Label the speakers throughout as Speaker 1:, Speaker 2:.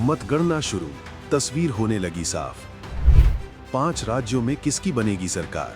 Speaker 1: मतगणना शुरू, तस्वीर होने लगी साफ। 5 राज्यों में किसकी बनेगी सरकार?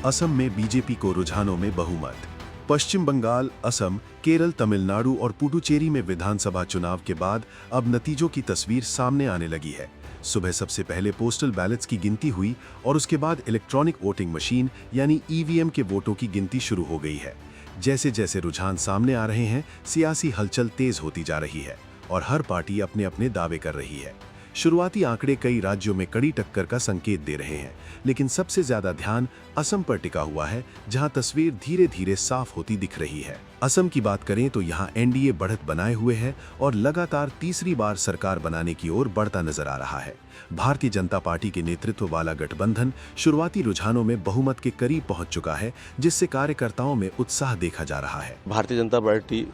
Speaker 1: असम में बीजेपी को रुझानों में बहुमत। पश्चिम बंगाल, असम, केरल, तमिलनाडु और पुडुचेरी में विधानसभा चुनाव के बाद अब नतीजों की तस्वीर सामने आने लगी है। सुबह सबसे पहले पोस्टल बैलेट्स की गिनती हुई और उसके बाद इलेक्ट्रॉनिक वोटिंग मशीन यानी ईवीएम के वोटों की गिनती शुरू हो गई है। जैसे जैसे रुझान सामने आ रहे हैं, सियासी हलचल तेज होती जा रही है और हर पार्टी अपने अपने दावे कर रही है। शुरुआती आंकड़े कई राज्यों में कड़ी टक्कर का संकेत दे रहे हैं, लेकिन सबसे ज्यादा ध्यान असम पर टिका हुआ है, जहां तस्वीर धीरे धीरे साफ होती दिख रही है। असम की बात करें तो यहां एनडीए बढ़त बनाए हुए है और लगातार तीसरी बार सरकार बनाने की ओर बढ़ता नजर आ रहा है। भारतीय जनता पार्टी के नेतृत्व वाला गठबंधन शुरुआती रुझानों में बहुमत के करीब पहुंच चुका है, जिससे कार्यकर्ताओं में उत्साह देखा जा रहा है।
Speaker 2: भारतीय जनता पार्टी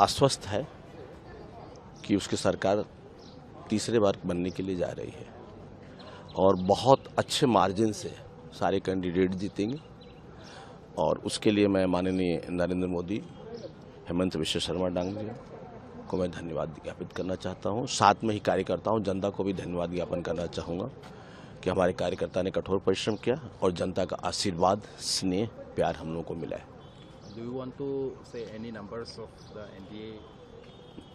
Speaker 2: आश्वस्त है कि उसकी सरकार तीसरे बार बनने के लिए जा रही है और बहुत अच्छे मार्जिन से सारे कैंडिडेट जीतेंगे और उसके लिए मैं माननीय नरेंद्र मोदी, हेमंत विश्व शर्मा डांग को मैं धन्यवाद ज्ञापित करना चाहता हूं। साथ में ही कार्यकर्ताओं, जनता को भी धन्यवाद ज्ञापन करना चाहूँगा कि हमारे कार्यकर्ता ने कठोर परिश्रम किया और जनता का आशीर्वाद, स्नेह, प्यार हम लोगों को मिला है।
Speaker 3: Do you want to say any numbers of the NDA?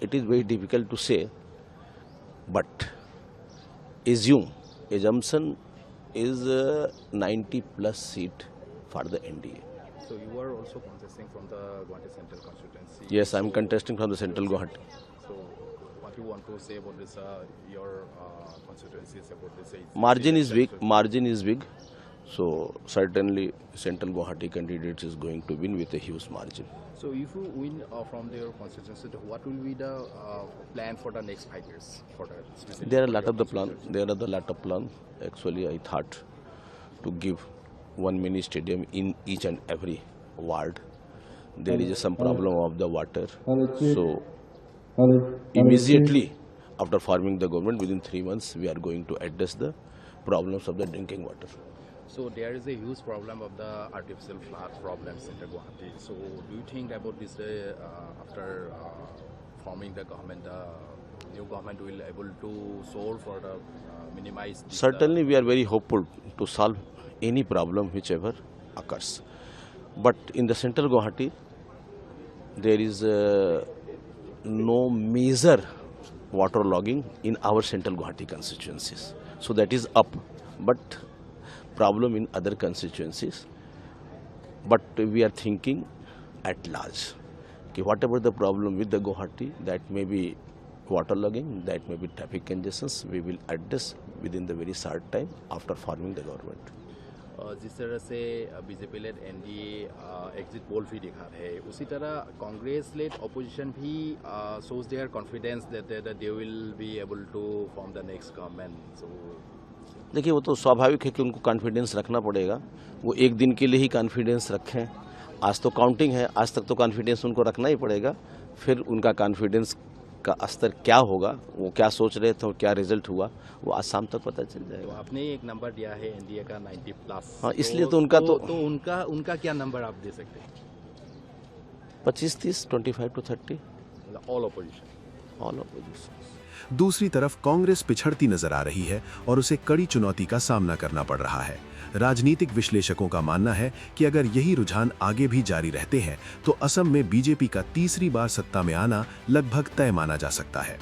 Speaker 2: It is very difficult to say, but assumption is 90 plus seat for the NDA.
Speaker 3: So you are also contesting from the Guwahati Central constituency.
Speaker 2: Yes, I am contesting from the Central Guwahati.
Speaker 3: So what you want to say about this, your constituencies about this?
Speaker 2: Margin is big. So certainly Central Guwahati candidate is going to win with a huge margin.
Speaker 3: So if you win from their constituency, what will be the plan for the next 5 years?
Speaker 2: There are a lot of the plan. There are a lot of plan. Actually, I thought to give one mini stadium in each and every ward. There is some problem of the water. So immediately after forming the government, within 3 months, we are going to address the problems of the drinking water.
Speaker 3: So there is a huge problem of the artificial flood problems in the Guwahati. So do you think about this after forming the government, the new government will able to solve or minimize this?
Speaker 2: Certainly, we are very hopeful to solve any problem whichever occurs. But in the Central Guwahati, there is no major water logging in our Central Guwahati constituencies. So that is up. But problem in other constituencies, but we are thinking at large. Okay, whatever the problem with the Guwahati, that may be waterlogging, that may be traffic congestions, we will address within the very short time after forming the government.
Speaker 3: जिस तरह से BJP lead NDA exit poll भी दिखा रहे हैं, उसी तरह Congress lead opposition भी shows their confidence that they will be able to form the next government. So
Speaker 2: देखिए, वो तो स्वाभाविक है कि उनको कॉन्फिडेंस रखना पड़ेगा। वो एक दिन के लिए ही कॉन्फिडेंस रखें। आज तो काउंटिंग है, आज तक तो कॉन्फिडेंस उनको रखना ही पड़ेगा। फिर उनका कॉन्फिडेंस का स्तर क्या होगा, वो क्या सोच रहे थे और क्या रिजल्ट हुआ, वो आज शाम तक पता चल जाएगा।
Speaker 3: तो आपने एक नंबर दिया है एनडीए का 90 प्लस।
Speaker 2: हाँ, इसलिए तो उनका
Speaker 3: उनका क्या नंबर आप दे सकते हैं?
Speaker 2: 25-30, 25 to 30,
Speaker 3: ऑल ऑपोजिशन।
Speaker 1: दूसरी तरफ कांग्रेस पिछड़ती नजर आ रही है और उसे कड़ी चुनौती का सामना करना पड़ रहा है। राजनीतिक विश्लेषकों का मानना है कि अगर यही रुझान आगे भी जारी रहते हैं तो असम में बीजेपी का तीसरी बार सत्ता में आना लगभग तय माना जा सकता है।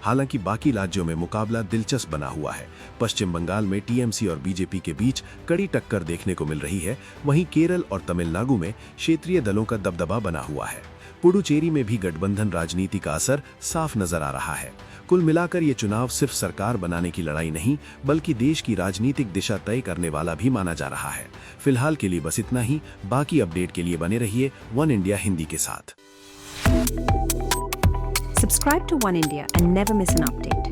Speaker 1: हालांकि बाकी राज्यों में मुकाबला दिलचस्प बना हुआ है। पश्चिम बंगाल में टीएमसी और बीजेपी के बीच कड़ी टक्कर देखने को मिल रही है, वहीं केरल और तमिलनाडु में क्षेत्रीय दलों का दबदबा बना हुआ है। पुडुचेरी में भी गठबंधन राजनीति का असर साफ नजर आ रहा है। कुल मिलाकर ये चुनाव सिर्फ सरकार बनाने की लड़ाई नहीं, बल्कि देश की राजनीतिक दिशा तय करने वाला भी माना जा रहा है। फिलहाल के लिए बस इतना ही। बाकी अपडेट के लिए बने रहिए वन इंडिया हिंदी के साथ।
Speaker 4: Subscribe to One India and never miss an update.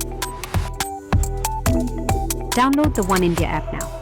Speaker 4: Download the One India app now.